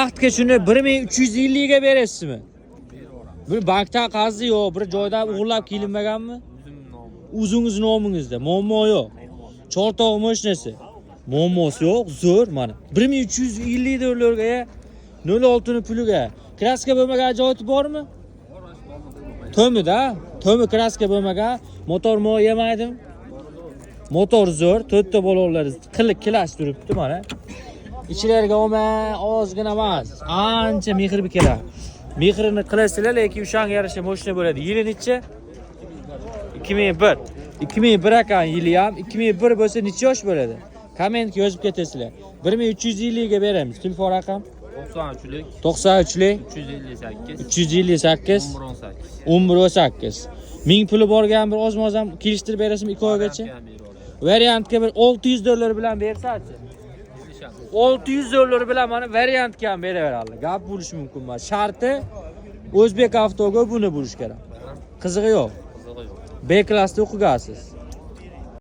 vaqtga shuni 1350 ga berasizmi? Bu bankda qazi yo'q, bir joyda o'g'irlab kelinmaganmi? O'zingiz nomingizda muammo yo'q. Chortoq mashinasi. Muammosi yo'q, zo'r mana. 1350 dollarga 06 ni puliga. Kraska bo'lmagan joyi bormi? To'mida, to'mi kraska bo'lmagan, motor mo yemaydim. Motor zo'r, 4 ta baloqlar qiliq kilash turibdi mana. İçlariga olmay, ozgina emas. Ancha mehrli kerak. Mehrini qilasizlar, lekin o'shanga yarasha mashina bo'ladi. Yili necha? 2001. 2001 ekan yili ham. 2001 bo'lsa necha yosh bo'ladi? Kommentga yozib ketasizlar. 1350 ga beramiz. Telefon raqam 93lik 93lik 358 358 1118. 1000 puli borgan bir oz-moz ham kelishtirib berasizmi 2 oygacha? Variantga bir 600 dollar bilan bersa-chi. 600 dollar bilan mana variantga ham beraveradi. Gap bo'lishi mumkin emas. Sharti O'zbek avtoga buni bo'lish kerak. Qizig'i yo'q. B klassda o'qigansiz.